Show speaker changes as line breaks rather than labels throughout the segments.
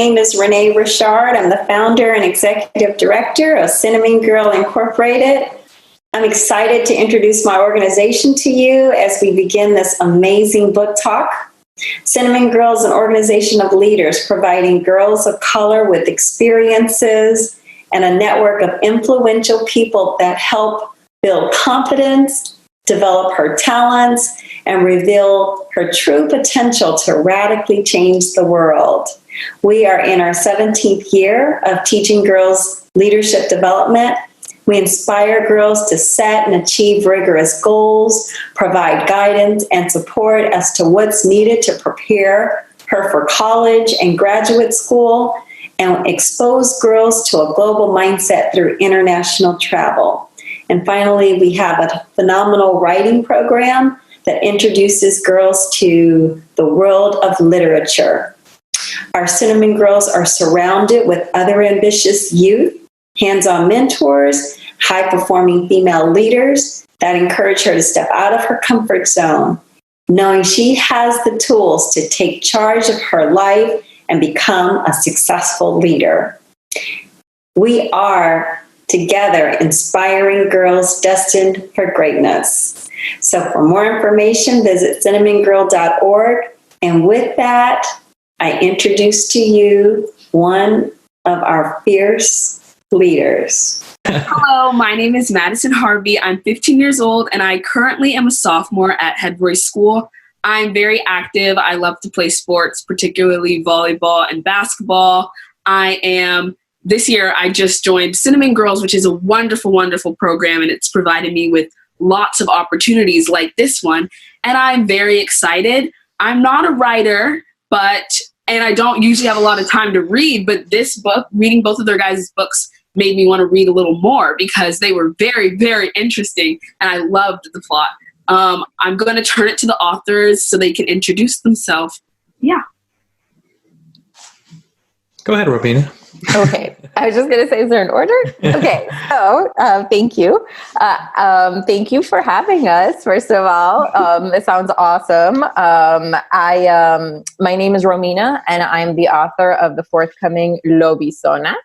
name is Renee Richard. I'm the founder and executive director of Cinnamongirl Incorporated. I'm excited to introduce my organization to you as we begin this amazing book talk. Cinnamongirl is an organization of leaders providing girls of color with experiences and a network of influential people that help build confidence, develop her talents, and reveal her true potential to radically change the world. We are in our 17th year of teaching girls leadership development. We inspire girls to set and achieve rigorous goals, provide guidance and support as to what's needed to prepare her for college and graduate school, and expose girls to a global mindset through international travel. And finally, we have a phenomenal writing program that introduces girls to the world of literature. Our Cinnamon Girls are surrounded with other ambitious youth, hands-on mentors, high-performing female leaders that encourage her to step out of her comfort zone, knowing she has the tools to take charge of her life and become a successful leader. We are together inspiring girls destined for greatness. So for more information, visit cinnamongirl.org. And with that, I introduce to you one of our fierce leaders.
Hello, my name is Madison Harvey. I'm 15 years old, and I currently am a sophomore at Headroy School. I'm very active. I love to play sports, particularly volleyball and basketball. This year, I just joined Cinnamon Girls, which is a wonderful, wonderful program, and it's provided me with lots of opportunities like this one, and I'm very excited. I'm not a writer, and I don't usually have a lot of time to read, but this book, reading both of their guys' books, made me want to read a little more because they were very, very interesting, and I loved the plot. I'm going to turn it to the authors so they can introduce themselves. Yeah.
Go ahead, Romina.
Okay. I was just going to say, is there an order? Okay. So thank you. Thank you for having us, first of all. It sounds awesome. My name is Romina, and I'm the author of the forthcoming Lobizona,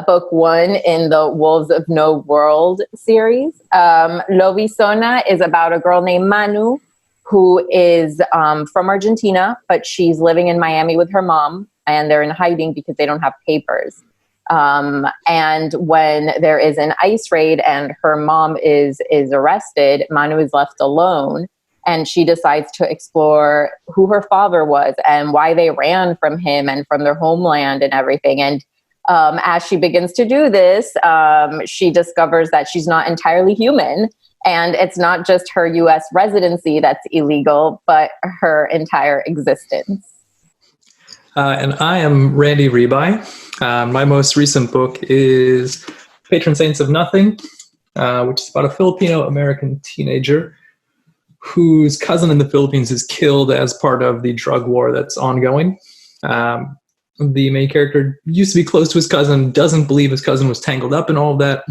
book 1 in the Wolves of No World series. Lobizona is about a girl named Manu who is from Argentina, but she's living in Miami with her mom, and they're in hiding because they don't have papers. And when there is an ICE raid and her mom is arrested, Manu is left alone, and she decides to explore who her father was and why they ran from him and from their homeland and everything. And as she begins to do this, she discovers that she's not entirely human, and it's not just her U.S. residency that's illegal, but her entire existence.
And I am Randy Ribay. My most recent book is Patron Saints of Nothing, which is about a Filipino-American teenager whose cousin in the Philippines is killed as part of the drug war that's ongoing. The main character used to be close to his cousin, doesn't believe his cousin was tangled up in all of that,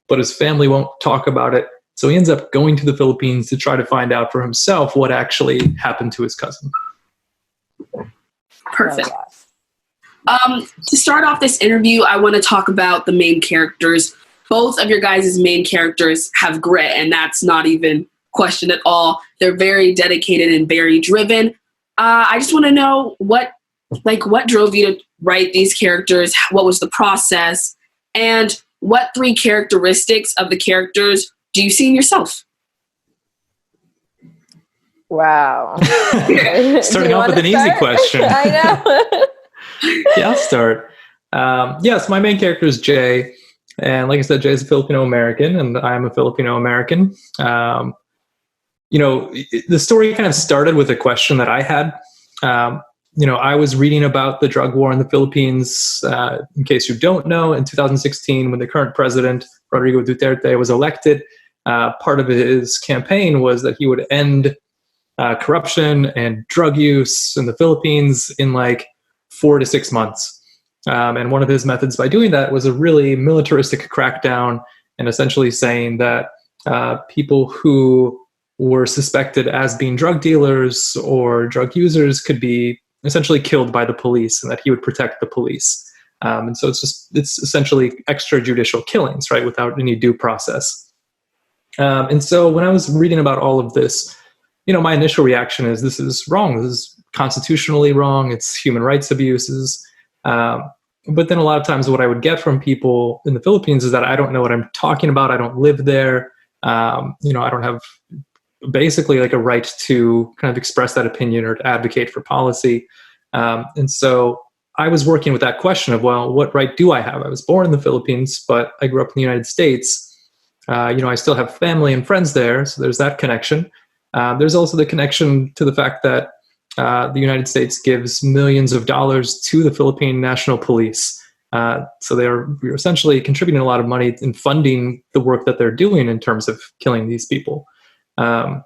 but his family won't talk about it. So he ends up going to the Philippines to try to find out for himself what actually happened to his cousin.
Perfect. To start off this interview, I want to talk about the main characters. Both of your guys' main characters have grit, and that's not even questioned at all. They're very dedicated and very driven. I just want to know what drove you to write these characters? What was the process? And what 3 characteristics of the characters do you see in yourself?
Wow.
Starting off with an easy question.
I know.
Yeah, I'll start. Yes, my main character is Jay. And like I said, Jay is a Filipino-American, and I'm a Filipino-American. The story kind of started with a question that I had. I was reading about the drug war in the Philippines. In case you don't know, in 2016, when the current president, Rodrigo Duterte, was elected, part of his campaign was that he would end corruption and drug use in the Philippines in 4 to 6 months. And one of his methods by doing that was a really militaristic crackdown, and essentially saying that people who were suspected as being drug dealers or drug users could be essentially killed by the police, and that he would protect the police. And so it's essentially extrajudicial killings, right, without any due process. And so when I was reading about all of this, my initial reaction is, this is wrong. This is constitutionally wrong. It's human rights abuses. But then a lot of times what I would get from people in the Philippines is that I don't know what I'm talking about. I don't live there. I don't have basically like a right to kind of express that opinion or to advocate for policy. And so I was working with that question of, well, what right do I have? I was born in the Philippines, but I grew up in the United States. I still have family and friends there, so there's that connection. There's also the connection to the fact that the United States gives millions of dollars to the Philippine National Police. So they're essentially contributing a lot of money in funding the work that they're doing in terms of killing these people. And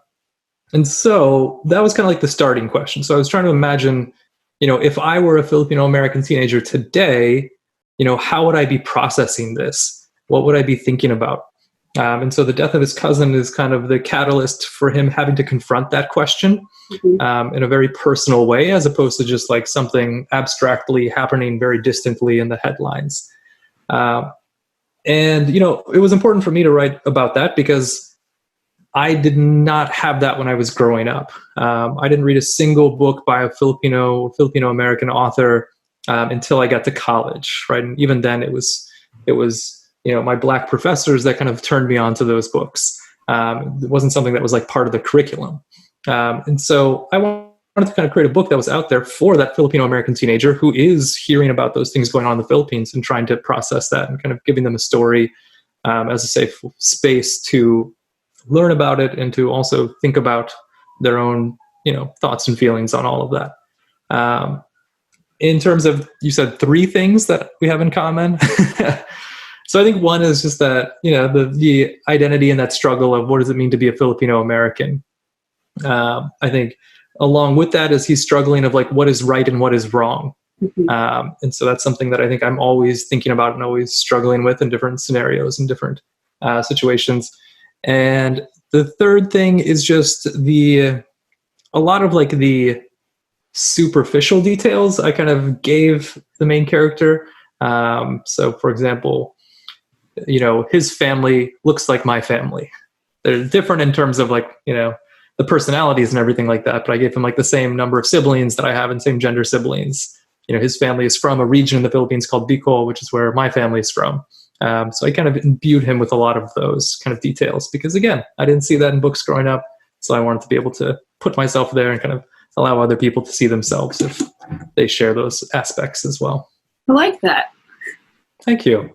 so that was kind of like the starting question. So I was trying to imagine, if I were a Filipino-American teenager today, how would I be processing this? What would I be thinking about? And so the death of his cousin is kind of the catalyst for him having to confront that question in a very personal way, as opposed to just like something abstractly happening very distantly in the headlines. And, it was important for me to write about that because I did not have that when I was growing up. I didn't read a single book by a Filipino-American author until I got to college, right? And even then it was my Black professors that kind of turned me on to those books. It wasn't something that was like part of the curriculum. And so I wanted to kind of create a book that was out there for that Filipino-American teenager who is hearing about those things going on in the Philippines and trying to process that and kind of giving them a story as a safe space to learn about it and to also think about their own, thoughts and feelings on all of that. In terms of, you said 3 things that we have in common. So I think one is just that, the identity and that struggle of what does it mean to be a Filipino American. I think along with that is he's struggling of like what is right and what is wrong. And so that's something that I think I'm always thinking about and always struggling with in different scenarios and different situations. And the third thing is just a lot of like the superficial details I kind of gave the main character. So for example, his family looks like my family. They're different in terms of like, the personalities and everything like that. But I gave him like the same number of siblings that I have and same gender siblings. His family is from a region in the Philippines called Bicol, which is where my family is from. So I kind of imbued him with a lot of those kind of details because, again, I didn't see that in books growing up. So I wanted to be able to put myself there and kind of allow other people to see themselves if they share those aspects as well.
I like that.
Thank you.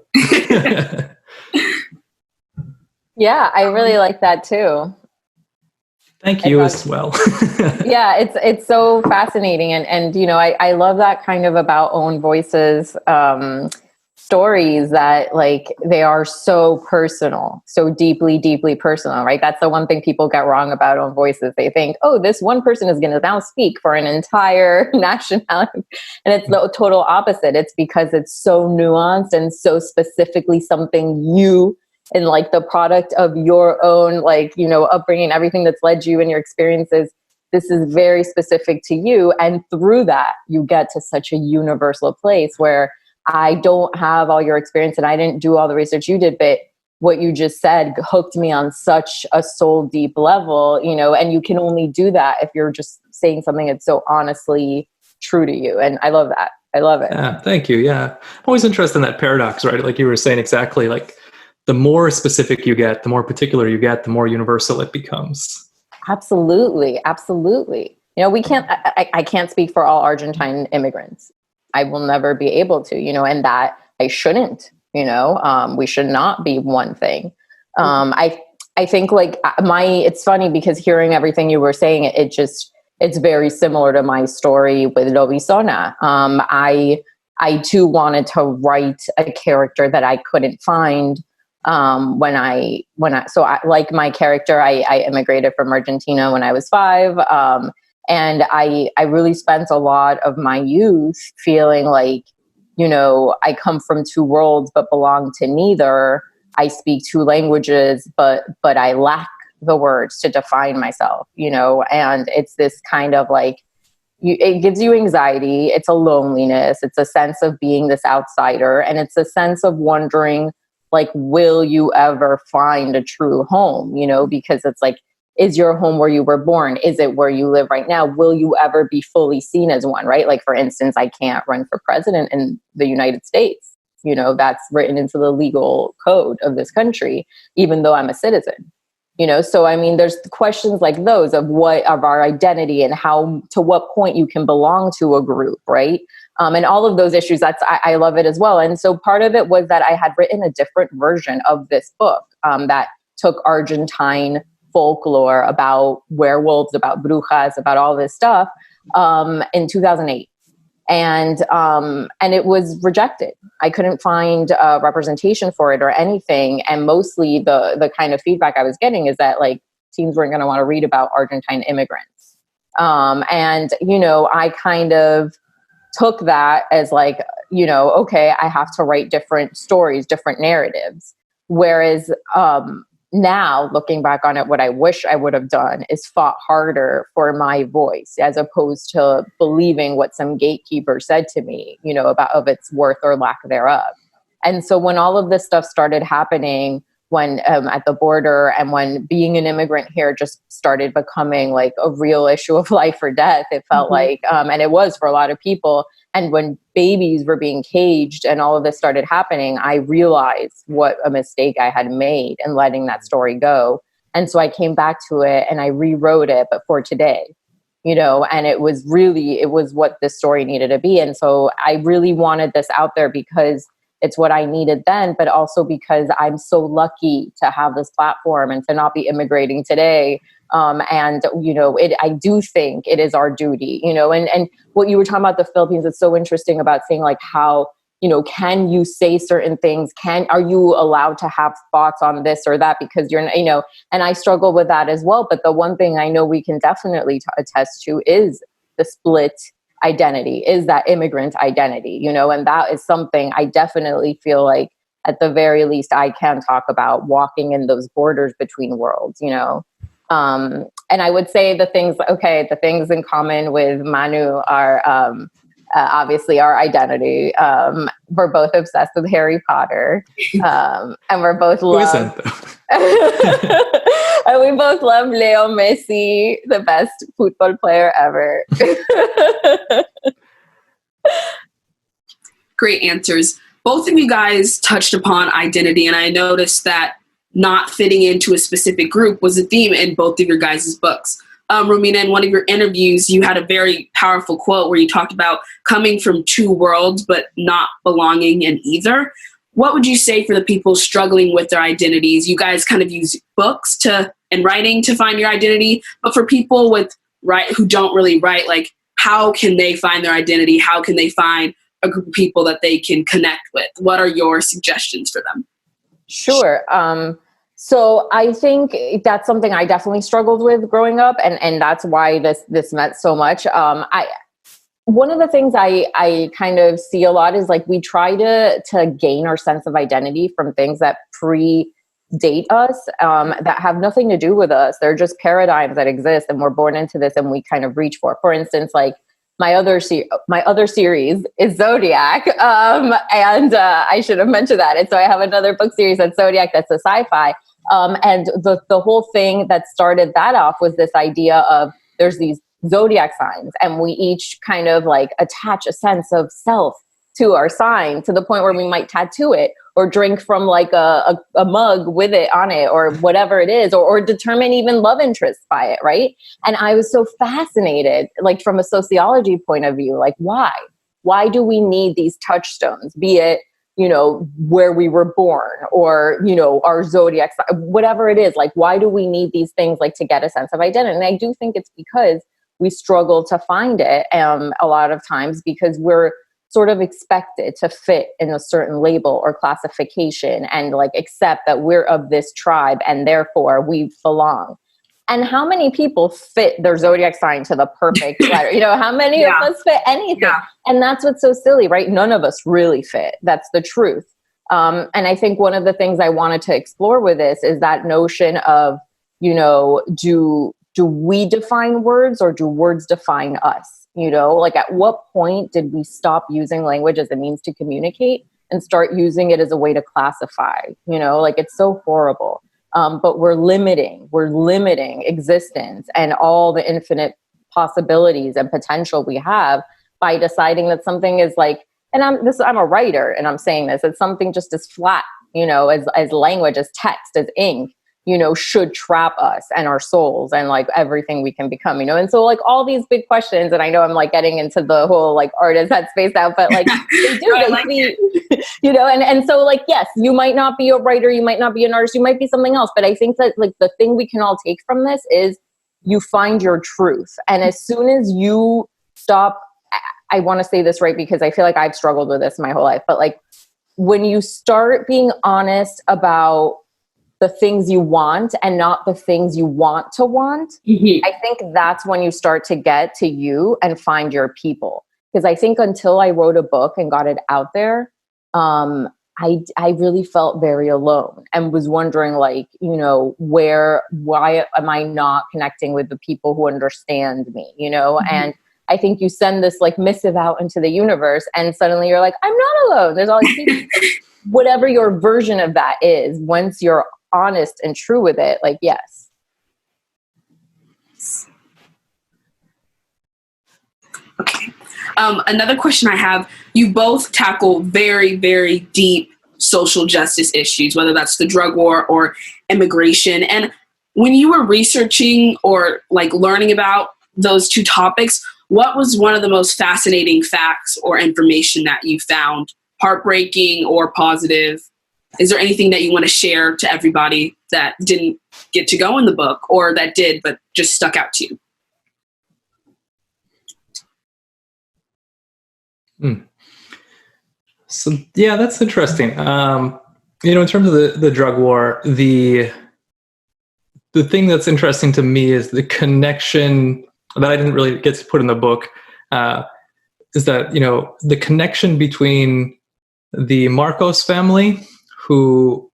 Yeah, I really like that too.
Thank you as well.
Yeah, it's so fascinating. And I love that kind of about own voices stories that like they are so personal, so deeply, deeply personal, right? That's the one thing people get wrong about own voices. They think, oh, this one person is going to now speak for an entire nationality. And it's the total opposite. It's because it's so nuanced and so specifically something you and like the product of your own, like, upbringing, everything that's led you and your experiences. This is very specific to you. And through that, you get to such a universal place where I don't have all your experience and I didn't do all the research you did, but what you just said hooked me on such a soul deep level, and you can only do that if you're just saying something that's so honestly true to you. And I love that. I love it.
Yeah, thank you. Yeah. I'm always interested in that paradox, right? Like you were saying exactly, like the more specific you get, the more particular you get, the more universal it becomes.
Absolutely. Absolutely. We can't, I can't speak for all Argentine immigrants. I will never be able to, and that I shouldn't, we should not be one thing. I think like it's funny because hearing everything you were saying, it's very similar to my story with Lobizona. I too wanted to write a character that I couldn't find. Like my character, I immigrated from Argentina when I was 5. And I really spent a lot of my youth feeling like, I come from 2 worlds, but belong to neither. I speak 2 languages, but I lack the words to define myself, and it's this kind of like, it gives you anxiety. It's a loneliness. It's a sense of being this outsider. And it's a sense of wondering, like, will you ever find a true home? You know, because it's like, is your home where you were born? Is it where you live right now? Will you ever be fully seen as one, right? Like, for instance, I can't run for president in the United States. You know, that's written into the legal code of this country, even though I'm a citizen. You know, so I mean, there's questions like those of our identity and how, to what point you can belong to a group, right? And all of those issues, I love it as well. And so part of it was that I had written a different version of this book that took Argentine folklore about werewolves, about brujas, about all this stuff in 2008. And it was rejected. I couldn't find representation for it or anything. And mostly the kind of feedback I was getting is that, like, teens weren't going to want to read about Argentine immigrants. And, you know, I kind of took that as like, you know, okay, I have to write different stories, different narratives. Whereas now, looking back on it, what I wish I would have done is fought harder for my voice, as opposed to believing what some gatekeeper said to me, you know, of its worth or lack thereof. And so when all of this stuff started happening, when at the border, and when being an immigrant here just started becoming like a real issue of life or death, it felt like, and it was for a lot of people. And when babies were being caged and all of this started happening, I realized what a mistake I had made in letting that story go. And so I came back to it and I rewrote it, but for today, you know, and it was what this story needed to be. And so I really wanted this out there because it's what I needed then, but also because I'm so lucky to have this platform and to not be immigrating today. And, you know, I do think it is our duty, you know, and what you were talking about the Philippines, it's so interesting about saying, like, how, you know, can you say certain things? Are you allowed to have thoughts on this or that? Because you're, you know, and I struggle with that as well. But the one thing I know we can definitely attest to is the split identity, is that immigrant identity, you know, and that is something I definitely feel like at the very least I can talk about, walking in those borders between worlds, you know. And I would say the things in common with Manu are obviously our identity. We're both obsessed with Harry Potter, and we're both love. And we both love Leo Messi, the best football player ever.
Great answers. Both of you guys touched upon identity, and I noticed that not fitting into a specific group was a theme in both of your guys' books. Romina, in one of your interviews, you had a very powerful quote where you talked about coming from two worlds but not belonging in either. What would you say for the people struggling with their identities? You guys kind of use books and writing to find your identity, but for people who don't really write, like, how can they find their identity? How can they find a group of people that they can connect with? What are your suggestions for them?
Sure. So I think that's something I definitely struggled with growing up, and that's why this meant so much. One of the things I kind of see a lot is, like, we try to gain our sense of identity from things that predate us, that have nothing to do with us. They're just paradigms that exist, and we're born into this, and we kind of reach for. For instance, like, my other series is Zodiac, and I should have mentioned that. And so I have another book series that's Zodiac, that's a sci-fi. And the whole thing that started that off was this idea of there's these zodiac signs, and we each kind of like attach a sense of self to our sign, to the point where we might tattoo it or drink from like a mug with it on it, or whatever it is, or determine even love interests by it, right? And I was so fascinated, like, from a sociology point of view, like, why do we need these touchstones, be it, you know, where we were born, or, you know, our zodiac, whatever it is, like, why do we need these things, like, to get a sense of identity? And I do think it's because we struggle to find it a lot of times, because we're sort of expected to fit in a certain label or classification, and like accept that we're of this tribe and therefore we belong. And how many people fit their zodiac sign to the perfect letter? You know, how many of us fit anything? Yeah. And that's what's so silly, right? None of us really fit. That's the truth. And I think one of the things I wanted to explore with this is that notion of, you know, do we define words, or do words define us? You know, like at what point did we stop using language as a means to communicate and start using it as a way to classify? You know, like it's so horrible. But we're limiting existence and all the infinite possibilities and potential we have by deciding that something is like, and I'm a writer and I'm saying this, it's something just as flat, you know, as language, as text, as ink, you know, should trap us and our souls and like everything we can become, you know? And so like all these big questions, and I know I'm like getting into the whole like artist headspace out, but like they do,
I
they
like
see, you know, and so like, yes, you might not be a writer, you might not be an artist, you might be something else. But I think that like the thing we can all take from this is you find your truth. And as soon as you stop, I want to say this right, because I feel like I've struggled with this my whole life, but like when you start being honest about the things you want and not the things you want to want, I think that's when you start to get to you and find your people. Because I think until I wrote a book and got it out there, I really felt very alone and was wondering like, you know, why am I not connecting with the people who understand me, you know? And I think you send this like missive out into the universe and suddenly you're like, I'm not alone. There's all these people. Whatever your version of that is, once you're honest and true with it, like, yes.
Okay. Another question I have, you both tackle very, very deep social justice issues, whether that's the drug war or immigration. And when you were researching or like learning about those two topics, what was one of the most fascinating facts or information that you found, heartbreaking or positive? Is there anything that you want to share to everybody that didn't get to go in the book or that did, but just stuck out to you?
So yeah, that's interesting. You know, in terms of the drug war, the thing that's interesting to me is the connection that I didn't really get to put in the book, is that, you know, the connection between the Marcos family, who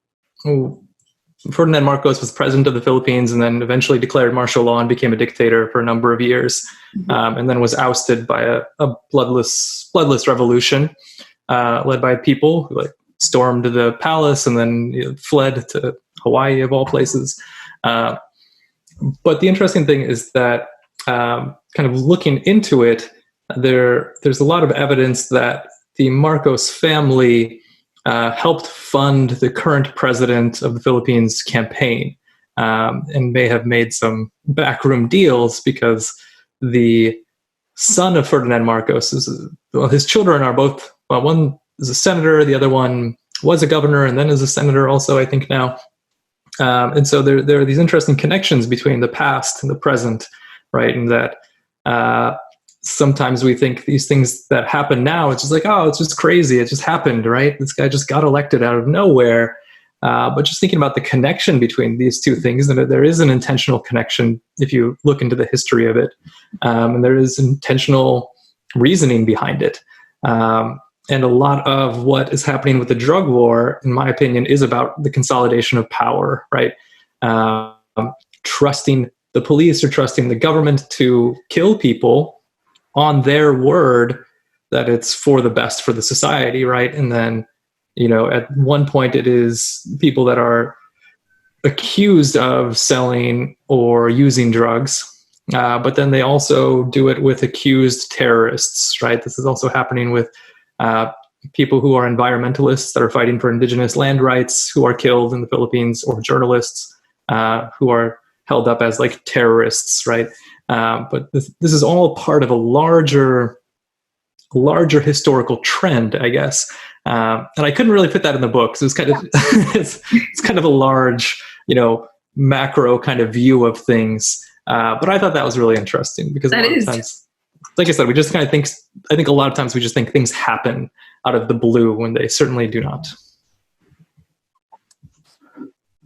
Ferdinand Marcos was president of the Philippines and then eventually declared martial law and became a dictator for a number of years, and then was ousted by a bloodless revolution led by people who like stormed the palace and then fled to Hawaii of all places. But the interesting thing is that kind of looking into it, there's a lot of evidence that the Marcos family helped fund the current president of the Philippines campaign, and may have made some backroom deals because the son of Ferdinand Marcos his children are both, well, one is a senator, the other one was a governor and then is a senator also, I think now. And so there are these interesting connections between the past and the present, right? And that sometimes we think these things that happen now, it's just like, oh, it's just crazy. It just happened, right? This guy just got elected out of nowhere. But just thinking about the connection between these two things, and there is an intentional connection if you look into the history of it. And there is intentional reasoning behind it. And a lot of what is happening with the drug war, in my opinion, is about the consolidation of power, right? Trusting the police or trusting the government to kill people on their word that it's for the best for the society, right? And then, you know, at one point it is people that are accused of selling or using drugs, but then they also do it with accused terrorists, right? This is also happening with people who are environmentalists that are fighting for indigenous land rights who are killed in the Philippines, or journalists who are held up as like terrorists, right? But this is all part of a larger historical trend, I guess. And I couldn't really fit that in the book. So it's kind of it's kind of a large, you know, macro kind of view of things. But I thought that was really interesting because a lot of times, like I said, we just kind of think, I think a lot of times we just think things happen out of the blue when they certainly do not.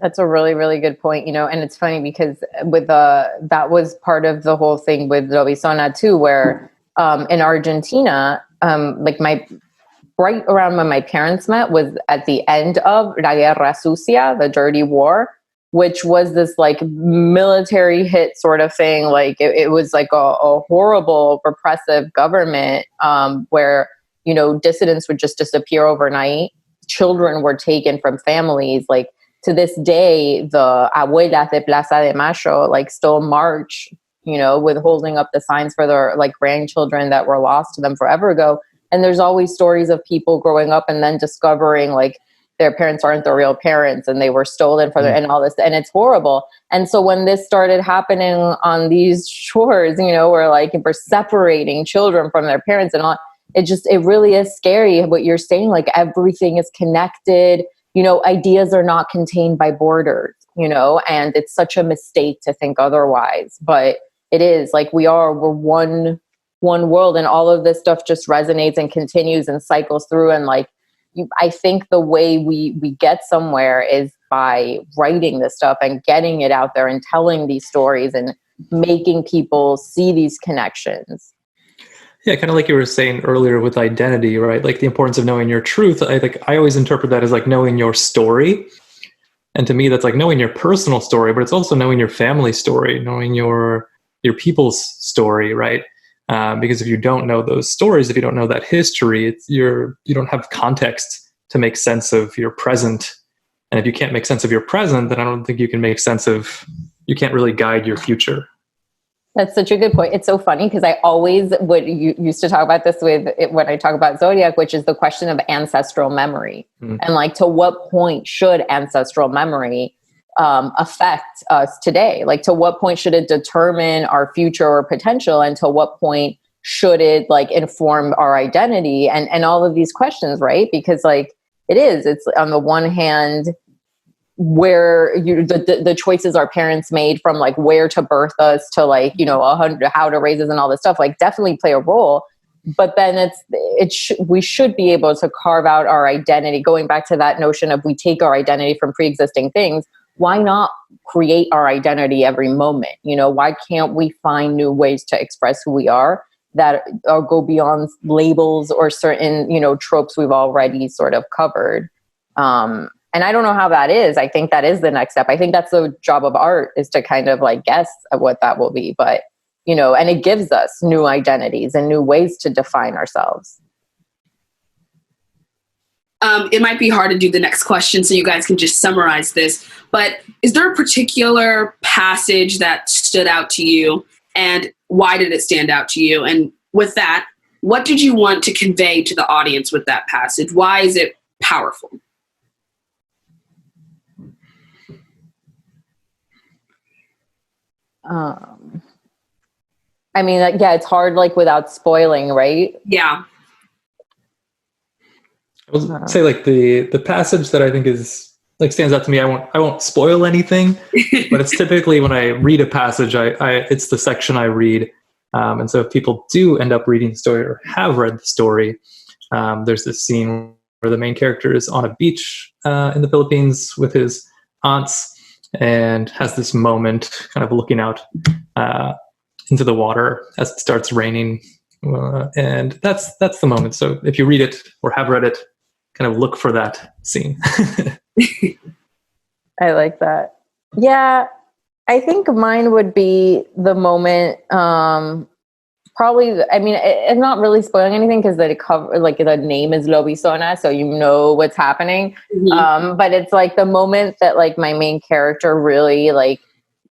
That's a really, really good point, you know, and it's funny because with that was part of the whole thing with Lobizona too, where in Argentina, like right around when my parents met was at the end of La Guerra Sucia, the dirty war. which was this like military hit sort of thing. Like it was like a horrible repressive government where, you know, dissidents would just disappear overnight. Children were taken from families. Like to this day, the abuelas de Plaza de Mayo like still march, you know, with holding up the signs for their like grandchildren that were lost to them forever ago. And there's always stories of people growing up and then discovering like their parents aren't the real parents and they were stolen for their, and all this, and it's horrible. And so when this started happening on these shores, you know, where like we're separating children from their parents and all, it really is scary what you're saying. Like everything is connected, you know, ideas are not contained by borders, you know, and it's such a mistake to think otherwise, but it is like we're one world, and all of this stuff just resonates and continues and cycles through. And like, I think the way we get somewhere is by writing this stuff and getting it out there and telling these stories and making people see these connections.
Yeah, kind of like you were saying earlier with identity, right? Like the importance of knowing your truth. I always interpret that as like knowing your story. And to me, that's like knowing your personal story, but it's also knowing your family story, knowing your people's story, right? Because if you don't know those stories, if you don't know that history, you don't have context to make sense of your present. And if you can't make sense of your present, then I don't think you can you can't really guide your future.
That's such a good point. It's so funny because I always used to talk about this when I talk about Zodiac, which is the question of ancestral memory. And like, to what point should ancestral memory affect us today? Like, to what point should it determine our future or potential, and to what point should it like inform our identity and all of these questions, right? Because like it's on the one hand where the choices our parents made, from like where to birth us to like, you know, how to raise us and all this stuff, like definitely play a role. But then we should be able to carve out our identity, going back to that notion of we take our identity from pre-existing things. Why not create our identity every moment? You know, why can't we find new ways to express who we are that go beyond labels or certain, you know, tropes we've already sort of covered? And I don't know how that is. I think that is the next step. I think that's the job of art, is to kind of like guess at what that will be. But, you know, and it gives us new identities and new ways to define ourselves.
It might be hard to do the next question, so you guys can just summarize this. But is there a particular passage that stood out to you, and why did it stand out to you? And with that, what did you want to convey to the audience with that passage? Why is it powerful?
I mean, like, yeah, it's hard, like without spoiling, right?
Yeah.
I will say like the passage that I think is like stands out to me. I won't spoil anything, but it's typically when I read a passage, it's the section I read. And so if people do end up reading the story or have read the story, there's this scene where the main character is on a beach in the Philippines with his aunts and has this moment kind of looking out into the water as it starts raining. And that's the moment. So if you read it or have read it, kind of look for that scene.
I like that. Yeah, I think mine would be the moment. Probably, I mean, it's not really spoiling anything because the name is Lobizona, so you know what's happening. Mm-hmm. But it's like the moment that like my main character really like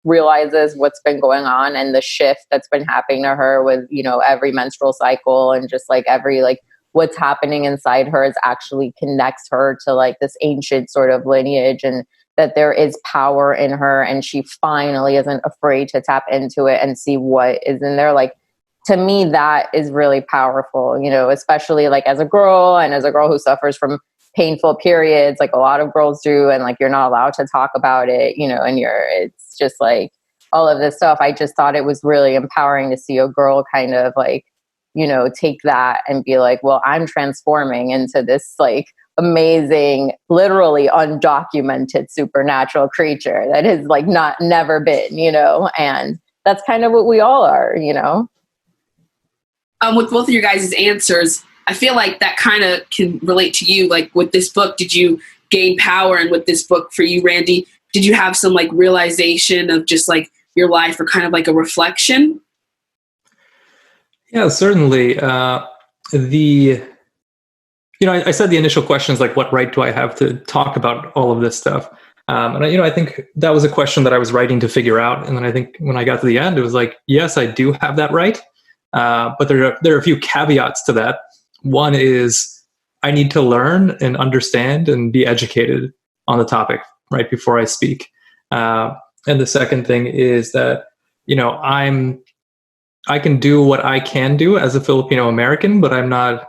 realizes what's been going on and the shift that's been happening to her with, you know, every menstrual cycle, and just like every like what's happening inside her is actually connects her to like this ancient sort of lineage, and that there is power in her, and she finally isn't afraid to tap into it and see what is in there. Like, to me, that is really powerful, you know, especially like as a girl, and as a girl who suffers from painful periods, like a lot of girls do, and like you're not allowed to talk about it, you know, and it's just like all of this stuff. I just thought it was really empowering to see a girl kind of like, you know, take that and be like, well, I'm transforming into this like amazing, literally undocumented supernatural creature that has like never been, you know, and that's kind of what we all are, you know.
With both of your guys' answers, I feel like that kind of can relate to you. Like with this book, did you gain power? And with this book for you, Randy, did you have some like realization of just like your life, or kind of like a reflection?
Yeah, certainly. I said the initial question is like, what right do I have to talk about all of this stuff? I think that was a question that I was writing to figure out. And then I think when I got to the end, it was like, yes, I do have that right. But there are a few caveats to that. One is I need to learn and understand and be educated on the topic right before I speak. And the second thing is that, I can do what I can do as a Filipino American, but I'm not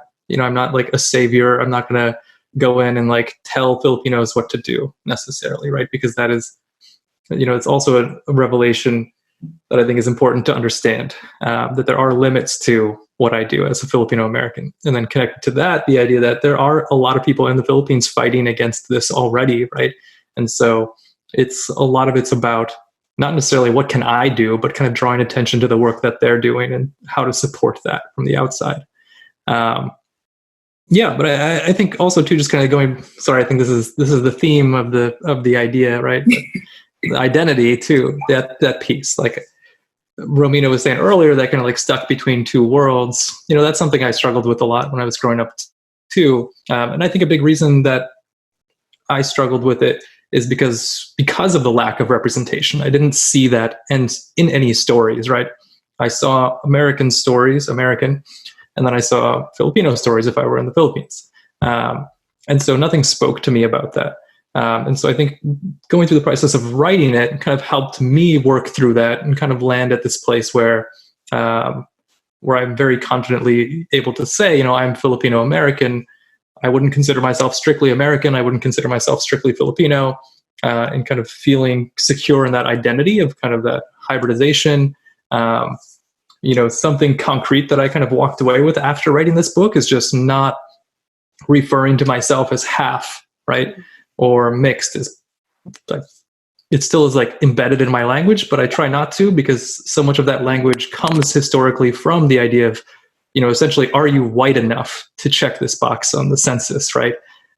like a savior. I'm not going to go in and like tell Filipinos what to do necessarily, right? Because that is, it's also a revelation that I think is important to understand, that there are limits to what I do as a Filipino American. And then connected to that, the idea that there are a lot of people in the Philippines fighting against this already, right? And so a lot of it's about not necessarily what can I do, but kind of drawing attention to the work that they're doing and how to support that from the outside. But I think also too, just kind of going. Sorry, I think this is the theme of the idea, right? The identity too. That piece, like Romina was saying earlier, that kind of like stuck between two worlds. That's something I struggled with a lot when I was growing up too. And I think a big reason that I struggled with it is because of the lack of representation. I didn't see that in any stories, right? I saw American, and then I saw Filipino stories if I were in the Philippines. And so nothing spoke to me about that. And so I think going through the process of writing it kind of helped me work through that and kind of land at this place where I'm very confidently able to say, I'm Filipino American. I wouldn't consider myself strictly American. I wouldn't consider myself strictly Filipino, and kind of feeling secure in that identity of kind of that hybridization. Something concrete that I kind of walked away with after writing this book is just not referring to myself as half, right? Or mixed. It still is like embedded in my language, but I try not to, because so much of that language comes historically from the idea of, essentially, are you white enough to check this box on the census, right?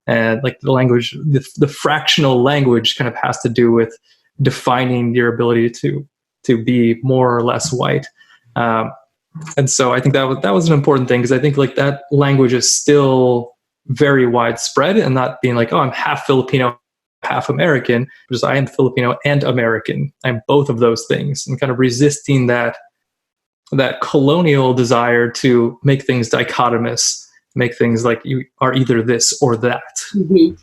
And like the language, the fractional language kind of has to do with defining your ability to be more or less white. And so I think that was an important thing, because I think like that language is still very widespread, and not being like, oh, I'm half Filipino, half American, because I am Filipino and American. I'm both of those things, and kind of resisting that colonial desire to make things dichotomous, make things like you are either this or that.
Mm-hmm.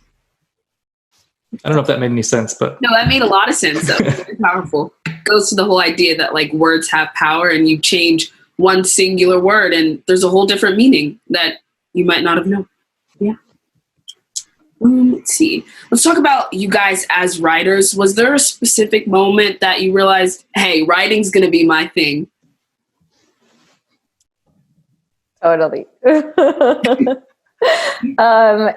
I don't know if that made any sense, but
no, that made a lot of sense. That was very powerful. It goes to the whole idea that like words have power, and you change one singular word and there's a whole different meaning that you might not have known. Yeah. Let's see. Let's talk about you guys as writers. Was there a specific moment that you realized, hey, writing's going to be my thing?
Totally.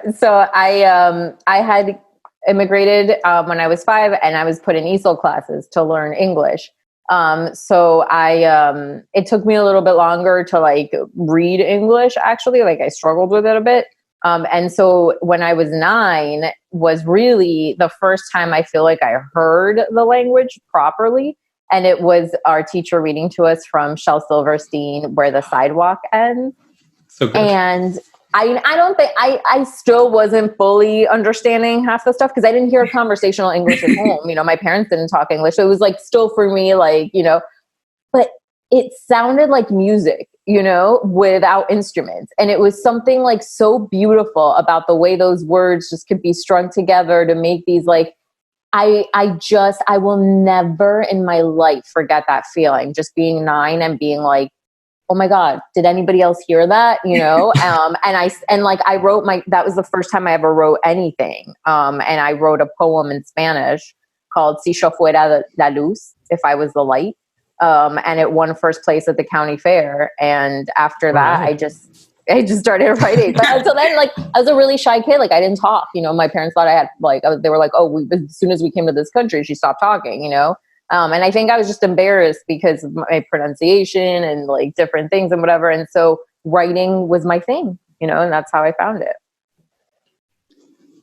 So I had immigrated when I was 5, and I was put in ESOL classes to learn English. So it took me a little bit longer to like read English, actually. Like I struggled with it a bit. And so when I was 9 was really the first time I feel like I heard the language properly. And it was our teacher reading to us from Shel Silverstein, Where the Sidewalk Ends.
So good.
And I don't think I still wasn't fully understanding half the stuff, because I didn't hear conversational English at home. My parents didn't talk English. So it was like still for me, like, but it sounded like music, without instruments. And it was something like so beautiful about the way those words just could be strung together to make these like, I will never in my life forget that feeling, just being 9 and being like, oh my God, did anybody else hear that? I wrote that was the first time I ever wrote anything. And I wrote a poem in Spanish called Si Yo Fuera la Luz, If I Was the Light. And it won first place at the county fair. And after that, I just started writing. But until then, like, I was a really shy kid. Like, I didn't talk. My parents thought I had, like, they were like, oh, as soon as we came to this country, she stopped talking, And I think I was just embarrassed because of my pronunciation and like different things and whatever. And so writing was my thing, and that's how I found it.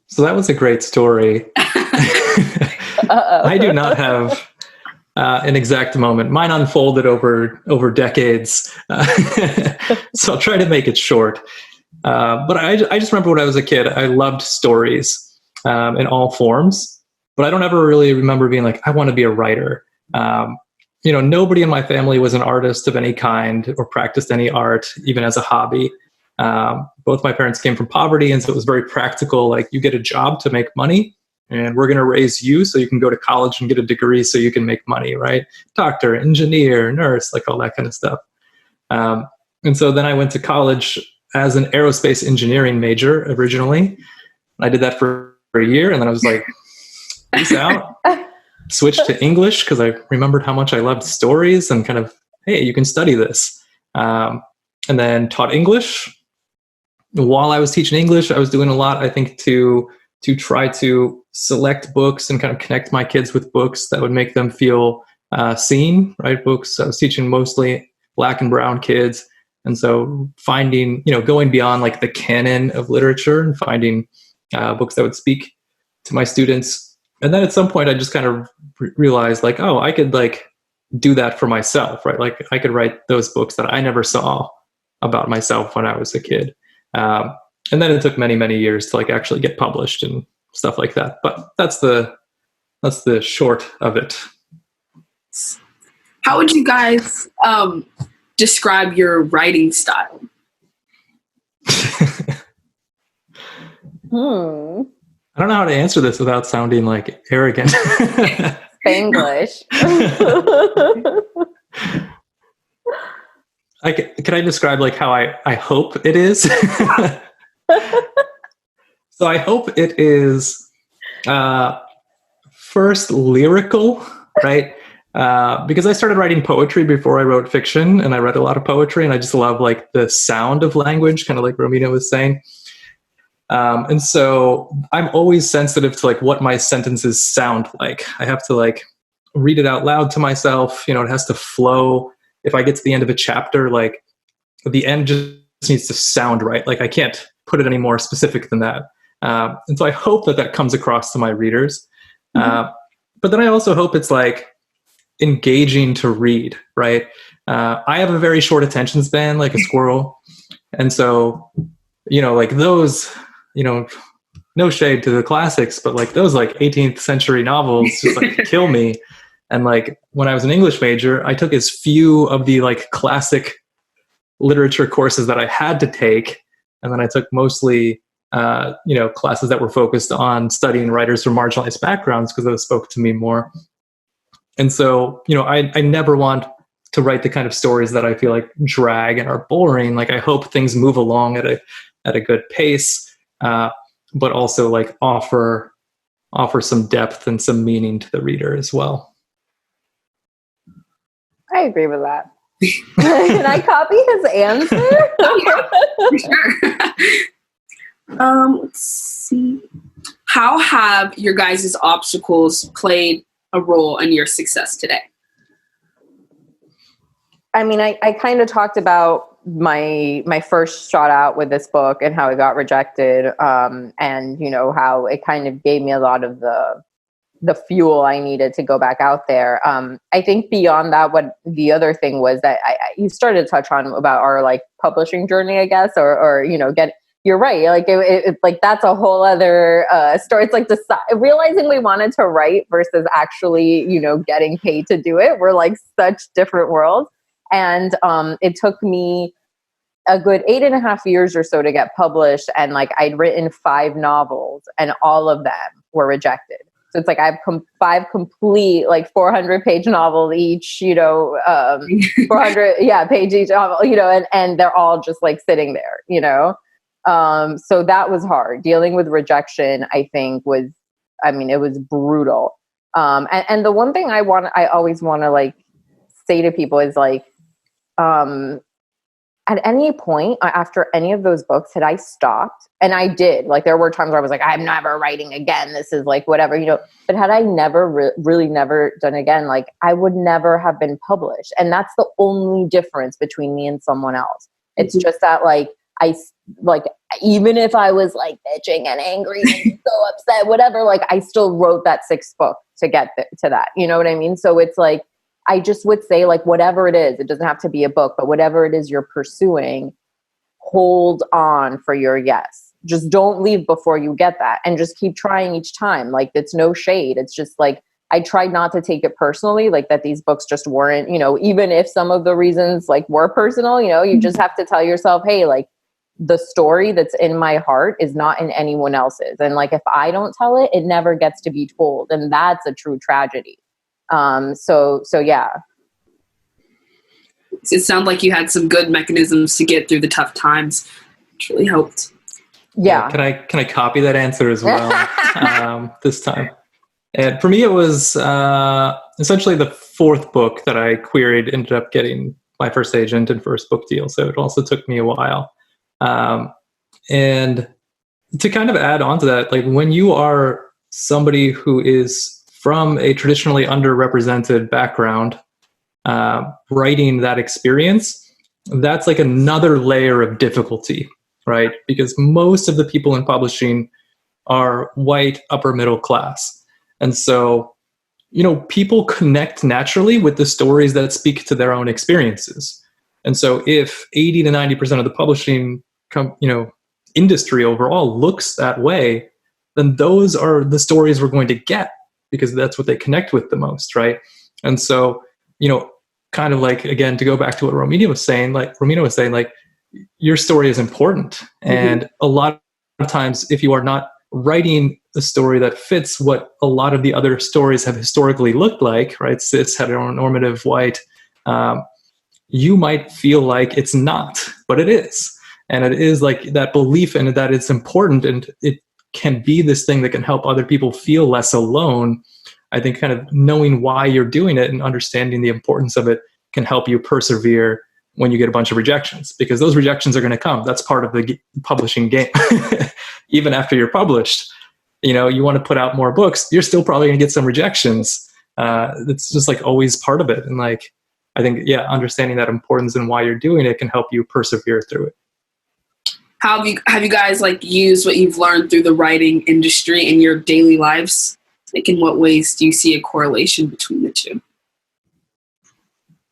So that was a great story. I do not have an exact moment. Mine unfolded over decades, so I'll try to make it short. But I just remember when I was a kid, I loved stories in all forms, but I don't ever really remember being like, I want to be a writer. Nobody in my family was an artist of any kind or practiced any art, even as a hobby. Both my parents came from poverty, and so it was very practical. Like, you get a job to make money, and we're going to raise you so you can go to college and get a degree so you can make money, right? Doctor, engineer, nurse, like all that kind of stuff. And so then I went to college as an aerospace engineering major originally. I did that for a year, and then I was like, peace out. Switched to English because I remembered how much I loved stories and kind of, hey, you can study this. And then taught English. While I was teaching English, I was doing a lot, I think, to try to select books and kind of connect my kids with books that would make them feel seen, right? Books, I was teaching mostly Black and brown kids. And so finding, going beyond like the canon of literature and finding books that would speak to my students. And then at some point I just kind of realized like, oh, I could like do that for myself, right? Like I could write those books that I never saw about myself when I was a kid. And then it took many, many years to like actually get published and stuff like that. But that's the short of it.
How would you guys describe your writing style?
I don't know how to answer this without sounding like arrogant.
Spanglish.
Can I describe like how I hope it is? So I hope it is first lyrical, right? Because I started writing poetry before I wrote fiction, and I read a lot of poetry, and I just love like the sound of language, kind of like Romina was saying. And so I'm always sensitive to like what my sentences sound like. I have to like read it out loud to myself. It has to flow. If I get to the end of a chapter, like the end just needs to sound right. Like I can't put it any more specific than that. And so I hope that comes across to my readers. But then I also hope it's like engaging to read, right? I have a very short attention span, like a squirrel. And so, like those, no shade to the classics, but like those like 18th century novels just like kill me. And like when I was an English major, I took as few of the like classic literature courses that I had to take. And then I took mostly, classes that were focused on studying writers from marginalized backgrounds because those spoke to me more. And so, I never want to write the kind of stories that I feel like drag and are boring. Like I hope things move along at a good pace, but also like offer some depth and some meaning to the reader as well.
I agree with that. Can I copy his answer?
For sure. Let's see. How have your guys' obstacles played a role in your success today?
I mean, I kind of talked about my first shot out with this book and how it got rejected, and how it kind of gave me a lot of the fuel I needed to go back out there. I think beyond that, what the other thing was that you started to touch on about our like publishing journey, I guess, or you're right. Like it like that's a whole other story. It's like realizing we wanted to write versus actually, getting paid to do it. We're like such different worlds. And it took me a good 8.5 years or so to get published. And like I'd written 5 novels and all of them were rejected. So it's like I have 5 complete, like 400-page novels each, 400 page each novel, and they're all just like sitting there, So that was hard. Dealing with rejection, I think it was brutal. And the one thing I always want to like say to people is like, at any point after any of those books had I stopped, and I did, like there were times where I was like, I'm never writing again. This is like whatever, but had I never really never done again, like I would never have been published. And that's the only difference between me and someone else. It's just that like, even if I was like bitching and angry and so upset, whatever, like I still wrote that 6th book. to get to that. You know what I mean? So it's like, I just would say, like, whatever it is, it doesn't have to be a book, but whatever it is you're pursuing, hold on for your yes. Just don't leave before you get that, and just keep trying each time. Like, it's no shade. It's just like, I tried not to take it personally, like that these books just weren't, you know, even if some of the reasons like were personal, you know, you just have to tell yourself, hey, like, the story that's in my heart is not in anyone else's. And like, if I don't tell it, it never gets to be told. And that's a true tragedy. So yeah.
It sounded like you had some good mechanisms to get through the tough times, which really helped.
Yeah.
Can I copy that answer as well this time? And for me, it was essentially the fourth book that I queried ended up getting my first agent and first book deal. So it also took me a while. And to kind of add on to that, like, when you are somebody who is from a traditionally underrepresented background, writing that experience, that's like another layer of difficulty, right? Because most of the people in publishing are white, upper middle class. And so, you know, people connect naturally with the stories that speak to their own experiences. And so if 80 to 90% of the publishing industry overall looks that way, then those are the stories we're going to get, because that's what they connect with the most, right? And so, you know, kind of like, again, to go back to what Romina was saying, like, your story is important. Mm-hmm. And a lot of times, if you are not writing a story that fits what a lot of the other stories have historically looked like, right? Cis, heteronormative, white, you might feel like it's not, but it is. And it is like that belief in it, that it's important, and it can be this thing that can help other people feel less alone. I think kind of knowing why you're doing it and understanding the importance of it can help you persevere when you get a bunch of rejections, because those rejections are going to come. That's part of the publishing game. Even after you're published, you know, you want to put out more books, you're still probably going to get some rejections. It's just like always part of it. And like, I think, yeah, understanding that importance and why you're doing it can help you persevere through it.
How have you guys like used what you've learned through the writing industry in your daily lives? Like, in what ways do you see a correlation between the two?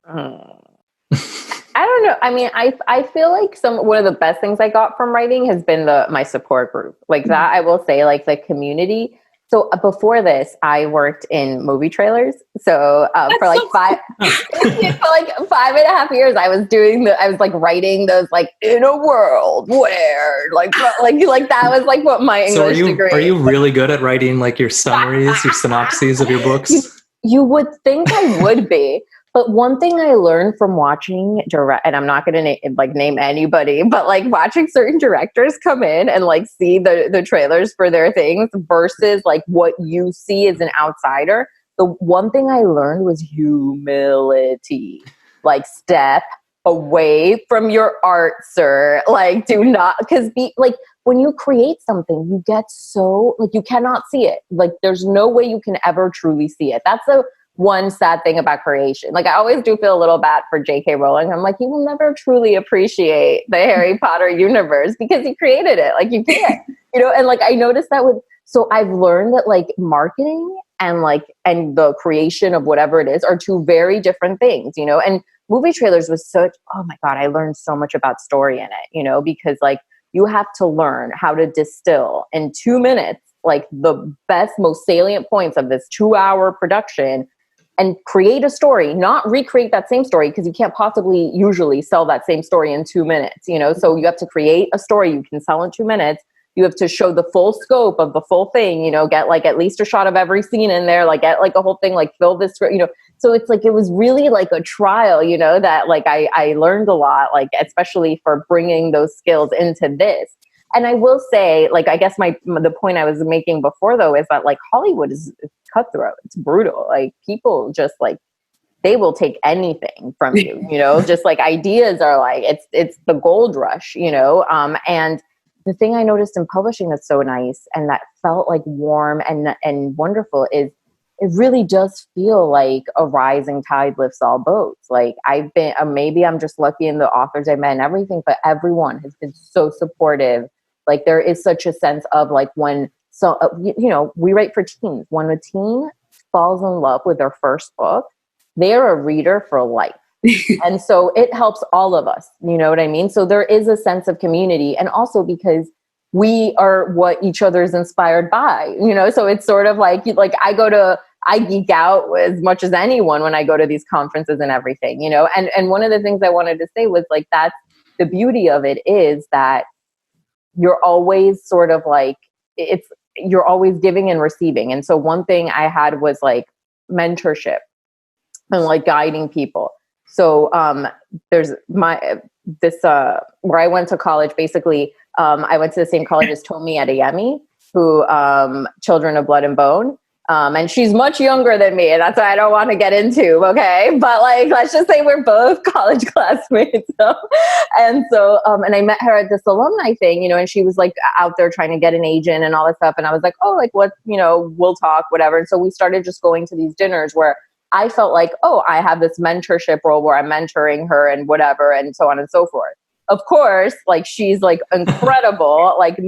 I don't know. I mean, I feel like one of the best things I got from writing has been my support group. Like that, I will say, like the community. So before this, I worked in movie trailers. So for like for like 5.5 years, I was like writing those, like, in a world where like that was like what my English degree.
Are you really good at writing like your summaries, your synopses of your books?
You would think I would be. But one thing I learned from watching and I'm not going to name anybody, but like watching certain directors come in and like see the trailers for their things versus like what you see as an outsider. The one thing I learned was humility. Like, step away from your art, sir. Like, do not, because when you create something, you get so, like, you cannot see it. Like, there's no way you can ever truly see it. That's the one sad thing about creation. Like, I always do feel a little bad for J.K. Rowling. I'm like, you will never truly appreciate the Harry Potter universe because he created it. Like, you can't, you know? And like, I noticed that so I've learned that like marketing and the creation of whatever it is are two very different things, you know? And movie trailers was oh my God, I learned so much about story in it, you know, because like you have to learn how to distill in 2 minutes, like the best, most salient points of this 2-hour production and create a story, not recreate that same story, because you can't possibly usually sell that same story in 2 minutes, you know? So you have to create a story you can sell in 2 minutes. You have to show the full scope of the full thing, you know, get like at least a shot of every scene in there, like get like a whole thing, like fill this, you know? So it's like, it was really like a trial, you know, that like I learned a lot, like, especially for bringing those skills into this. And I will say, like, I guess the point I was making before, though, is that, like, Hollywood is cutthroat. It's brutal. Like, people just, like, they will take anything from you, you know? Just, like, ideas are, like, it's the gold rush, you know? And the thing I noticed in publishing that's so nice and that felt, like, warm and wonderful is it really does feel like a rising tide lifts all boats. Like, I've been, maybe I'm just lucky in the authors I met and everything, but everyone has been so supportive. Like, there is such a sense of like when, so, you know, we write for teens. When a teen falls in love with their first book, they're a reader for life. And so it helps all of us, you know what I mean? So there is a sense of community, and also because we are what each other is inspired by, you know? So it's sort of like I geek out as much as anyone when I go to these conferences and everything, you know? And one of the things I wanted to say was like, that's the beauty of it, is that you're always sort of like, you're always giving and receiving. And so one thing I had was like mentorship and like guiding people. So there's where I went to college, basically, I went to the same college as Tomi Adeyemi, who Children of Blood and Bone. And she's much younger than me, and that's why I don't want to get into, okay? But like, let's just say we're both college classmates. And I met her at this alumni thing, you know, and she was like out there trying to get an agent and all that stuff. And I was like, oh, like what, you know, we'll talk, whatever. And so we started just going to these dinners where I felt like, oh, I have this mentorship role where I'm mentoring her and whatever, and so on and so forth. Of course, like she's like incredible, like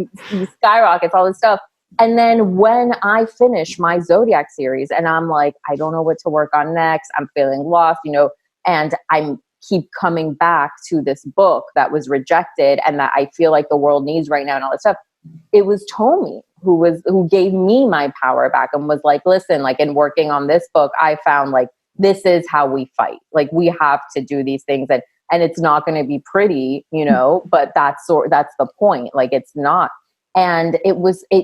skyrockets, all this stuff. And then when I finish my Zodiac series and I'm like, I don't know what to work on next, I'm feeling lost, you know, and I keep coming back to this book that was rejected and that I feel like the world needs right now and all that stuff. It was Tomi who gave me my power back and was like, listen, like in working on this book, I found like, this is how we fight. Like we have to do these things, and it's not going to be pretty, you know, but that's the point. Like it's not. And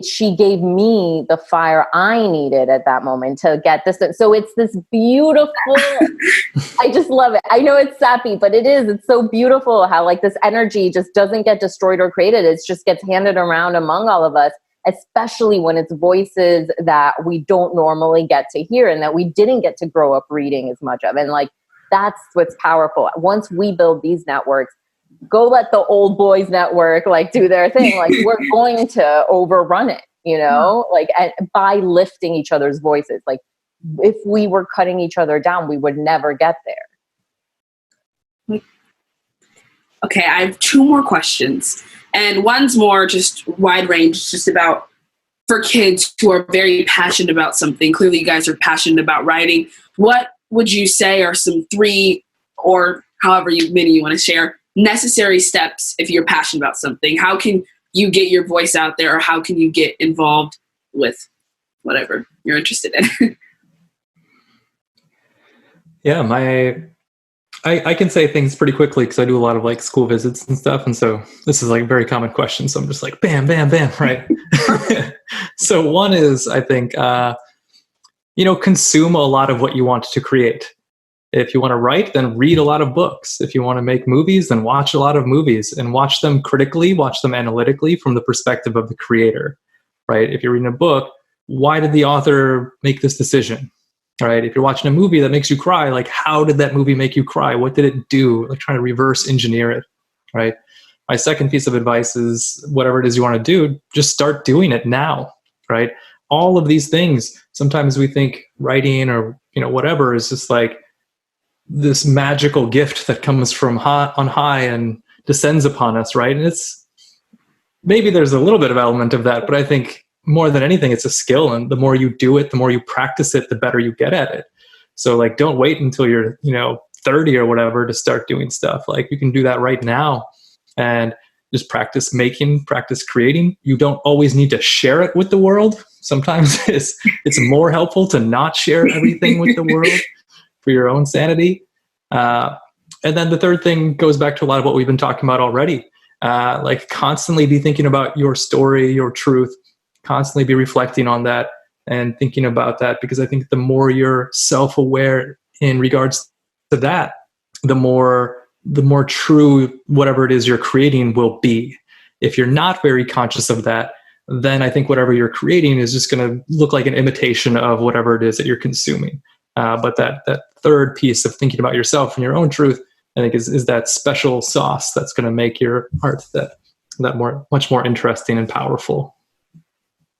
she gave me the fire I needed at that moment to get this. So it's this beautiful, I just love it. I know it's sappy, but it's so beautiful how like this energy just doesn't get destroyed or created. It just gets handed around among all of us, especially when it's voices that we don't normally get to hear and that we didn't get to grow up reading as much of. And like, that's what's powerful. Once we build these networks, go let the old boys network like do their thing. Like we're going to overrun it, you know, like by lifting each other's voices. Like if we were cutting each other down, we would never get there.
Okay, I have two more questions. And one's more just wide range, just about for kids who are very passionate about something. Clearly you guys are passionate about writing. What would you say are some 3 or however many you want to share necessary steps if you're passionate about something? How can you get your voice out there, or how can you get involved with whatever you're interested in?
Yeah, I can say things pretty quickly because I do a lot of like school visits and stuff. And so this is like a very common question. So I'm just like, bam, bam, bam, right? So one is, I think, consume a lot of what you want to create. If you want to write, then read a lot of books. If you want to make movies, then watch a lot of movies and watch them critically, watch them analytically from the perspective of the creator, right? If you're reading a book, why did the author make this decision, right? If you're watching a movie that makes you cry, like how did that movie make you cry? What did it do? Like trying to reverse engineer it, right? My second piece of advice is whatever it is you want to do, just start doing it now, right? All of these things, sometimes we think writing or, whatever is just like this magical gift that comes from on high and descends upon us, right? And maybe there's a little bit of element of that, but I think more than anything, it's a skill. And the more you do it, the more you practice it, the better you get at it. So like, don't wait until you're, 30 or whatever to start doing stuff. Like you can do that right now and just practice making, practice creating. You don't always need to share it with the world. Sometimes it's more helpful to not share everything with the world for your own sanity. And then the third thing goes back to a lot of what we've been talking about already. Like constantly be thinking about your story, your truth, constantly be reflecting on that and thinking about that, because I think the more you're self-aware in regards to that, the more true whatever it is you're creating will be. If you're not very conscious of that, then I think whatever you're creating is just going to look like an imitation of whatever it is that you're consuming. But that third piece of thinking about yourself and your own truth, I think is that special sauce that's going to make your art that much more interesting and powerful.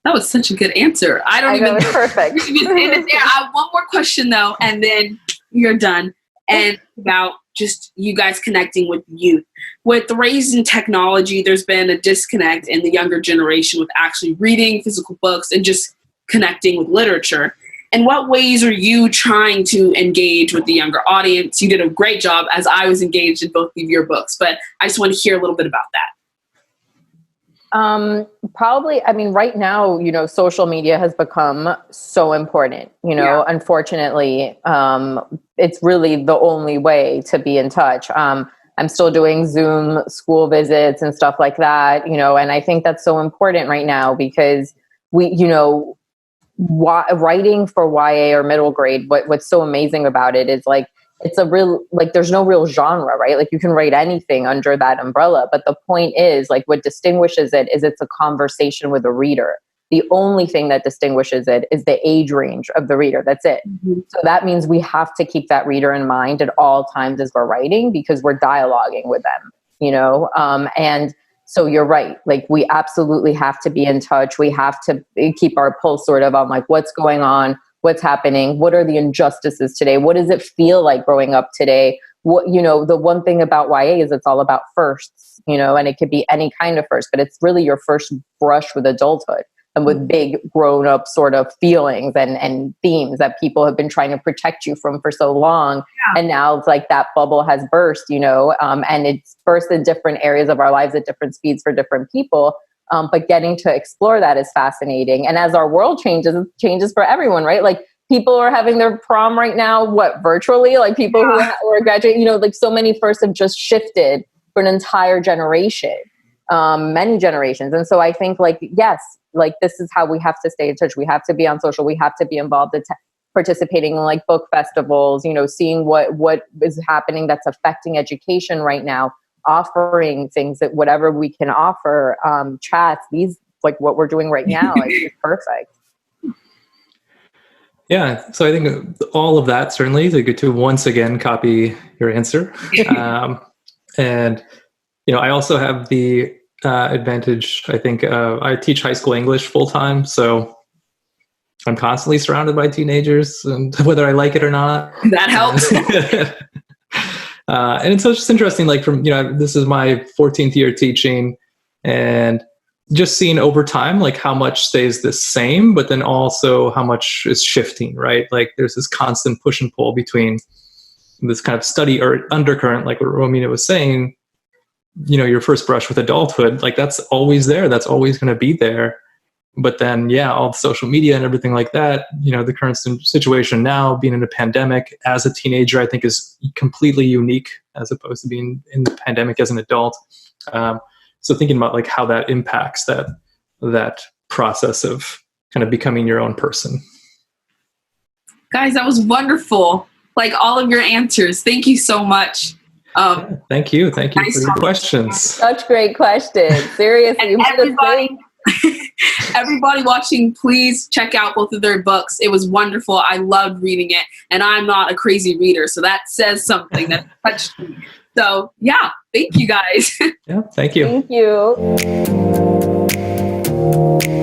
That was such a good answer. I know, it's perfect. I have one more question though, and then you're done. And about just you guys connecting with youth. With the rise in technology, there's been a disconnect in the younger generation with actually reading physical books and just connecting with literature. in what ways are you trying to engage with the younger audience? You did a great job, as I was engaged in both of your books, but I just want to hear a little bit about that.
Probably, I mean, right now, social media has become so important, unfortunately, it's really the only way to be in touch. I'm still doing Zoom school visits and stuff like that, and I think that's so important right now because writing for YA or middle grade, what's so amazing about it is like, it's a real, like, there's no real genre, right? Like you can write anything under that umbrella. But the point is, like, what distinguishes it is it's a conversation with a reader. The only thing that distinguishes it is the age range of the reader. That's it. Mm-hmm. So that means we have to keep that reader in mind at all times as we're writing because we're dialoguing with them, and so you're right. Like we absolutely have to be in touch. We have to keep our pulse sort of on like what's going on, what's happening, what are the injustices today? What does it feel like growing up today? What, the one thing about YA is it's all about firsts, and it could be any kind of first, but it's really your first brush with adulthood and with big grown up sort of feelings and themes that people have been trying to protect you from for so long. Yeah. And now it's like that bubble has burst, and it's burst in different areas of our lives at different speeds for different people. But getting to explore that is fascinating. And as our world changes, it changes for everyone, right? Like people are having their prom right now, virtually? Like people who are graduating, like so many firsts have just shifted for an entire generation, many generations. And so I think like, yes, like this is how we have to stay in touch. We have to be on social. We have to be involved in participating in like book festivals, seeing what is happening that's affecting education right now. Offering things that whatever we can offer, chats, these like what we're doing right now is perfect.
Yeah, so I think all of that certainly is good to once again copy your answer. And, I also have the advantage, I think I teach high school English full time. So I'm constantly surrounded by teenagers and whether I like it or not.
That helps.
And it's just interesting, like from, this is my 14th year teaching and just seeing over time, like how much stays the same, but then also how much is shifting, right? Like there's this constant push and pull between this kind of study or undercurrent, like what Romina was saying, your first brush with adulthood, like that's always there. That's always going to be there. But then, all the social media and everything like that, the current situation now, being in a pandemic as a teenager, I think is completely unique as opposed to being in the pandemic as an adult. So thinking about like how that impacts that process of kind of becoming your own person.
Guys, that was wonderful. Like all of your answers. Thank you so much.
Thank you. Thank you for your questions.
Such great questions. Seriously.
Everybody watching, please check out both of their books. It was wonderful. I loved reading it. And I'm not a crazy reader. So that says something that touched me. So thank you guys.
Yeah, thank you.
Thank you.